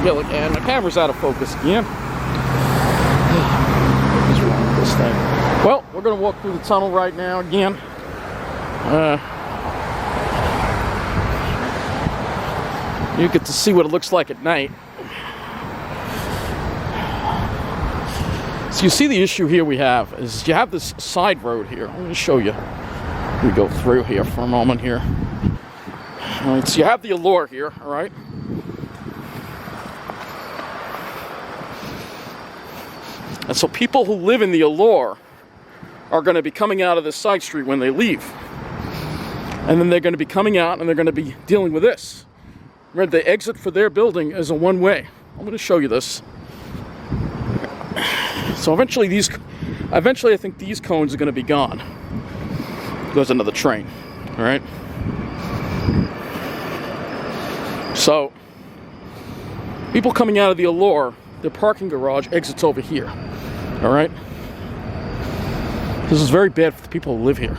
And my camera's out of focus again. What is wrong with this thing? Well, we're going to walk through the tunnel right now again. You get to see what it looks like at night. So you see the issue here we have is you have this side road here. Let me show you. We go through here for a moment here. All right, so you have the LIRR here, all right? And so people who live in the LIRR are going to be coming out of this side street when they leave. And then they're going to be coming out and they're going to be dealing with this. Remember, the exit for their building is a one-way. I'm going to show you this. So eventually I think these cones are going to be gone. Goes another train, all right? So, people coming out of the LIRR, their parking garage exits over here, all right? This is very bad for the people who live here.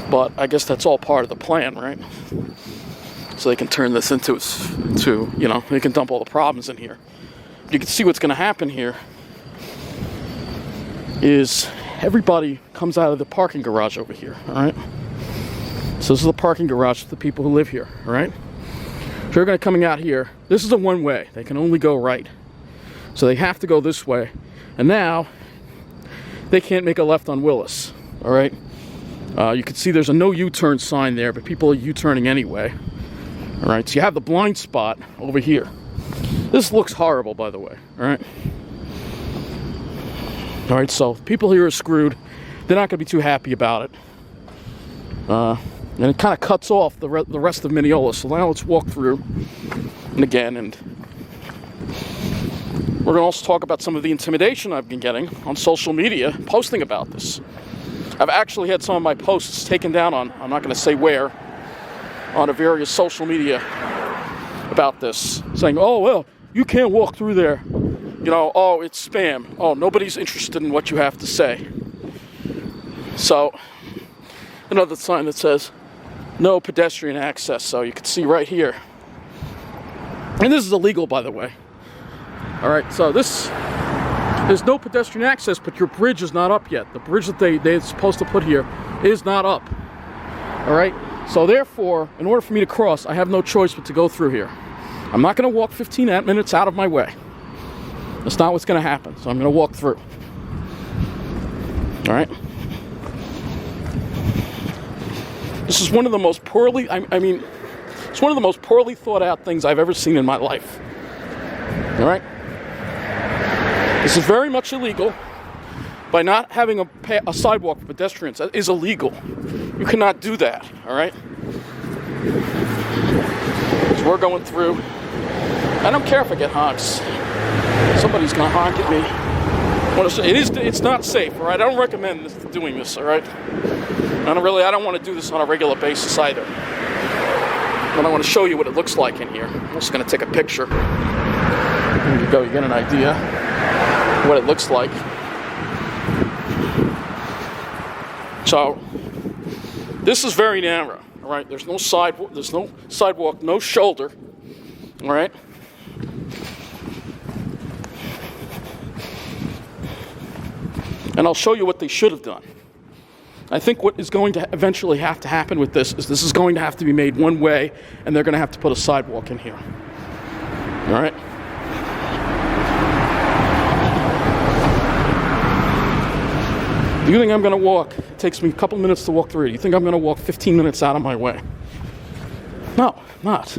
But I guess that's all part of the plan, right? So they can turn this into you know, they can dump all the problems in here. You can see what's going to happen here is everybody comes out of the parking garage over here, all right? So this is the parking garage for the people who live here, all right? So they're going to coming out here. This is a one-way. They can only go right. So they have to go this way. And now they can't make a left on Willis, all right? You can see there's a no U-turn sign there, but people are U-turning anyway. All right, so you have the blind spot over here. This looks horrible, by the way, all right? All right, so people here are screwed. They're not going to be too happy about it. And it kind of cuts off the rest of Mineola. So now let's walk through and again. And we're going to also talk about some of the intimidation I've been getting on social media posting about this. I've actually had some of my posts taken down on, I'm not going to say where, on a various social media about this. Saying, oh, well, you can't walk through there. You know, oh, it's spam. Oh, nobody's interested in what you have to say. So, another sign that says, no pedestrian access. So you can see right here. And this is illegal, by the way. All right, so there's no pedestrian access, but your bridge is not up yet. The bridge that they're supposed to put here is not up. All right, so therefore, in order for me to cross, I have no choice but to go through here. I'm not going to walk 15 minutes out of my way. That's not what's going to happen. So I'm going to walk through. All right. This is one of the most poorly, it's one of the most poorly thought out things I've ever seen in my life. All right. This is very much illegal. By not having a sidewalk for pedestrians, that is illegal. You cannot do that. All right. So we're going through. I don't care if I get honks. Somebody's going to honk at me. It's not safe, all right? I don't recommend doing this, all right? I don't want to do this on a regular basis either. But I want to show you what it looks like in here. I'm just going to take a picture. There you go. You get an idea what it looks like. So this is very narrow, all right? There's no sidewalk, no shoulder, all right? And I'll show you what they should have done. I think what is going to eventually have to happen with this is going to have to be made one way, and they're going to have to put a sidewalk in here. All right? Do you think I'm going to walk? It takes me a couple minutes to walk through it. You think I'm going to walk 15 minutes out of my way? No, not.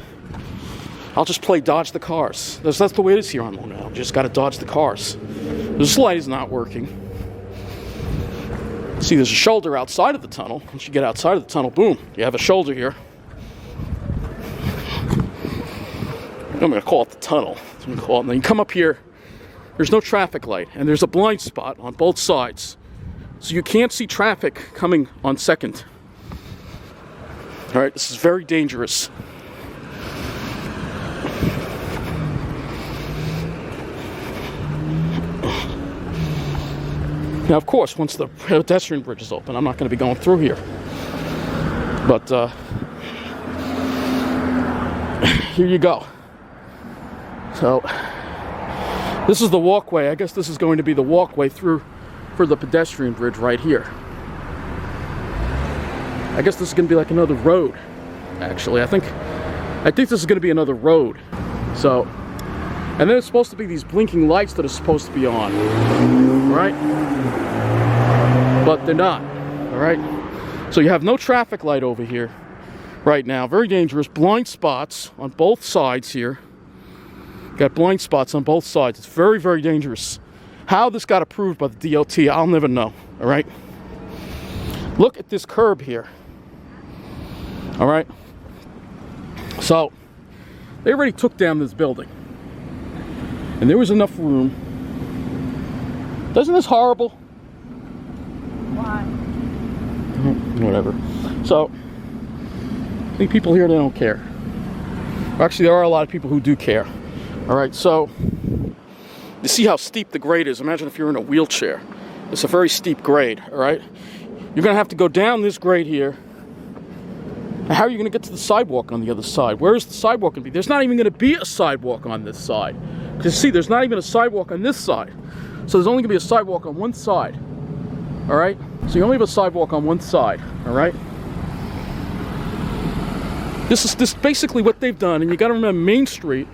I'll just play dodge the cars. That's the way it is here on Long Island. You just got to dodge the cars. This light is not working. See, there's a shoulder outside of the tunnel. Once you get outside of the tunnel, boom, you have a shoulder here. I'm going to call it the tunnel. And then you come up here, there's no traffic light, and there's a blind spot on both sides. So you can't see traffic coming on second. All right, this is very dangerous. Now, of course, once the pedestrian bridge is open, I'm not going to be going through here. But here you go. So this is the walkway. I guess this is going to be the walkway through for the pedestrian bridge right here. I guess this is going to be like another road. Actually, I think this is going to be another road. So, and then it's supposed to be these blinking lights that are supposed to be on, right? But they're not. All right. So you have no traffic light over here right now. Very dangerous. Blind spots on both sides here. Got blind spots on both sides. It's very, very dangerous. How this got approved by the DOT, I'll never know. All right. Look at this curb here. All right. So they already took down this building, and there was enough room. Isn't this horrible? Why? Whatever. So I think people here, they don't care. Actually, there are a lot of people who do care. All right, so you see how steep the grade is. Imagine if you're in a wheelchair. It's a very steep grade, all right? You're going to have to go down this grade here. And how are you going to get to the sidewalk on the other side? Where is the sidewalk going to be? There's not even going to be a sidewalk on this side. Because see, there's not even a sidewalk on this side. So there's only going to be a sidewalk on one side, all right? So you only have a sidewalk on one side, all right? This is basically what they've done, and you got to remember Main Street,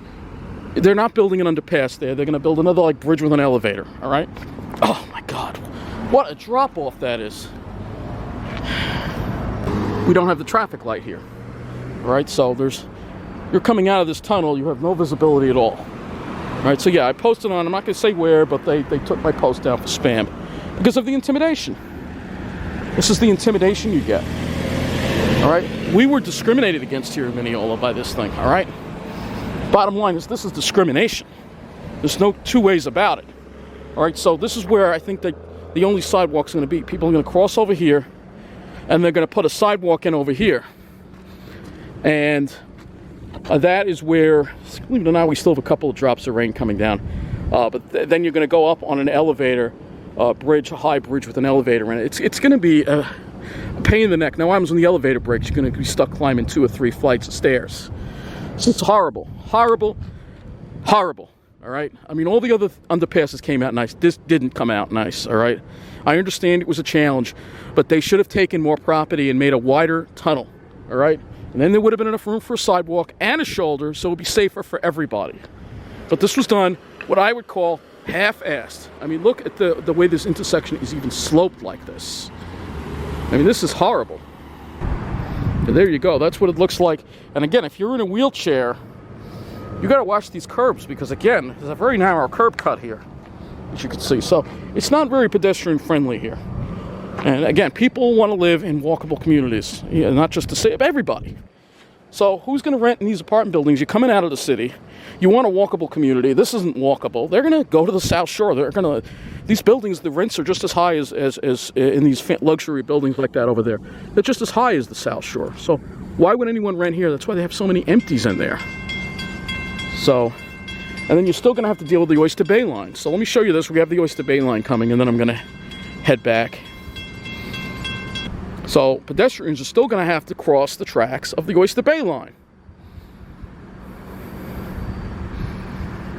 they're not building an underpass there. They're going to build another like bridge with an elevator, all right? Oh my God, what a drop off that is. We don't have the traffic light here, all right? So you're coming out of this tunnel, you have no visibility at all. All right, so yeah, I posted on, I'm not going to say where, but they took my post down for spam because of the intimidation. This is the intimidation you get. All right, we were discriminated against here in Mineola by this thing. All right, bottom line is this is discrimination. There's no two ways about it. All right, so this is where I think that the only sidewalk's going to be. People are going to cross over here, and they're going to put a sidewalk in over here, and that is where, believe it or not, we still have a couple of drops of rain coming down. But then you're going to go up on an elevator, bridge, a high bridge with an elevator in it. It's going to be a pain in the neck. Now, what happens when the elevator breaks? You're going to be stuck climbing 2 or 3 flights of stairs. So it's horrible, horrible, horrible. All right. I mean, all the other underpasses came out nice. This didn't come out nice. All right. I understand it was a challenge, but they should have taken more property and made a wider tunnel. All right. And then there would have been enough room for a sidewalk and a shoulder, so it would be safer for everybody. But this was done what I would call half-assed. I mean, look at the way this intersection is even sloped like this. I mean, this is horrible. And there you go. That's what it looks like. And again, if you're in a wheelchair, you got to watch these curbs because, again, there's a very narrow curb cut here, as you can see. So it's not very pedestrian-friendly here. And again, people want to live in walkable communities, not just to save everybody. So who's going to rent in these apartment buildings? You're coming out of the city. You want a walkable community. This isn't walkable. They're going to go to the South Shore. These buildings, the rents are just as high as in these luxury buildings like that over there. They're just as high as the South Shore. So why would anyone rent here? That's why they have so many empties in there. So, and then you're still going to have to deal with the Oyster Bay line. So let me show you this. We have the Oyster Bay line coming, and then I'm going to head back. So pedestrians are still going to have to cross the tracks of the Oyster Bay line.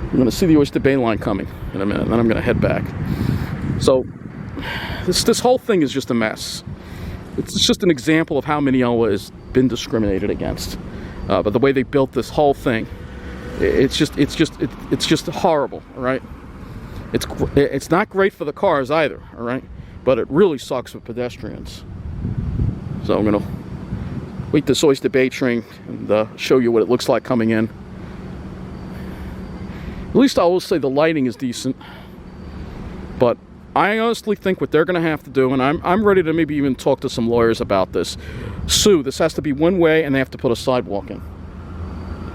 I'm going to see the Oyster Bay line coming in a minute, and then I'm going to head back. So this whole thing is just a mess. It's just an example of how Mineola has been discriminated against. But the way they built this whole thing, it's just horrible. All right, it's not great for the cars either. All right, but it really sucks for pedestrians. So I'm going to wait this Oyster Bay train and show you what it looks like coming in. At least I will say the lighting is decent. But I honestly think what they're going to have to do, and I'm ready to maybe even talk to some lawyers about this, sue. This has to be one way, and they have to put a sidewalk in.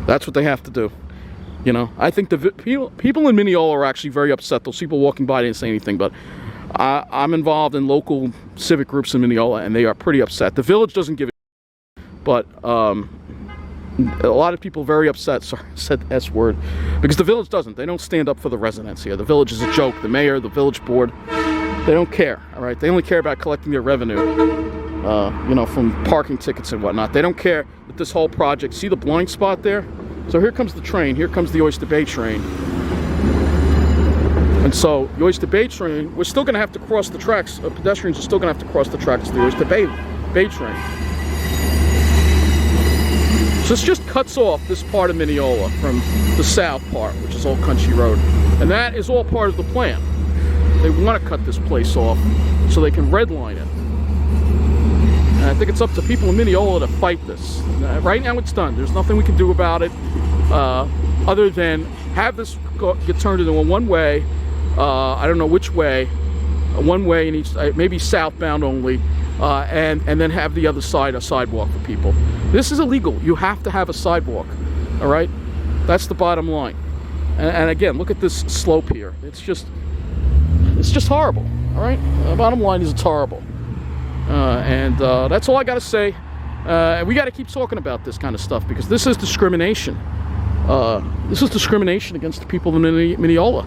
That's what they have to do. You know, I think the people in Mineola are actually very upset. Those people walking by didn't say anything, but I'm involved in local civic groups in Mineola, and they are pretty upset. The village doesn't give a but a lot of people very upset, sorry, I said the S word, because the village doesn't. They don't stand up for the residents here. The village is a joke. The mayor, the village board, they don't care, all right? They only care about collecting their revenue, you know, from parking tickets and whatnot. They don't care that this whole project, see the blind spot there? So here comes the train. Here comes the Oyster Bay train. And so the Oyster Bay train, we're still going to have to cross the tracks. Pedestrians are still going to have to cross the tracks to the Oyster Bay train. So this just cuts off this part of Mineola from the south part, which is all country road. And that is all part of the plan. They want to cut this place off so they can redline it. And I think it's up to people in Mineola to fight this. Right now it's done. There's nothing we can do about it other than have this get turned into a one-way. I don't know which way. One way in each, maybe southbound only, and then have the other side a sidewalk for people. This is illegal. You have to have a sidewalk. All right, that's the bottom line. And again, look at this slope here. It's just horrible. All right, the bottom line is it's horrible. And that's all I got to say. We got to keep talking about this kind of stuff because this is discrimination. This is discrimination against the people in Mineola.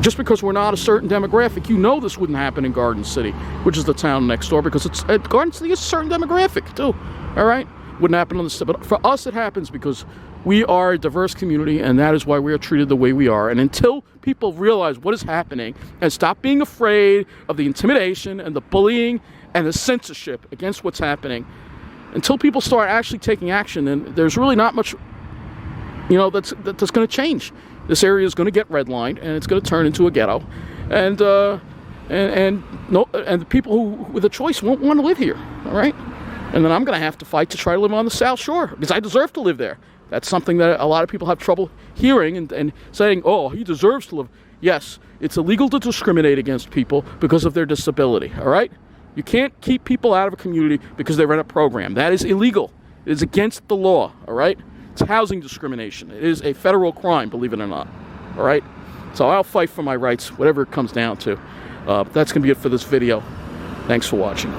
Just because we're not a certain demographic, you know this wouldn't happen in Garden City, which is the town next door, because it's Garden City is a certain demographic too. All right, wouldn't happen on the, but for us it happens because we are a diverse community, and that is why we are treated the way we are. And until people realize what is happening and stop being afraid of the intimidation and the bullying and the censorship against what's happening, until people start actually taking action, then there's really not much, you know, that's going to change. This area is going to get redlined, and it's going to turn into a ghetto, and the people who with a choice won't want to live here. All right, and then I'm going to have to fight to try to live on the South Shore because I deserve to live there. That's something that a lot of people have trouble hearing and saying, "Oh, he deserves to live." Yes, it's illegal to discriminate against people because of their disability. All right, you can't keep people out of a community because they run a program. That is illegal. It is against the law. All right. It's housing discrimination. It is a federal crime, believe it or not. All right? So I'll fight for my rights, whatever it comes down to. That's going to be it for this video. Thanks for watching.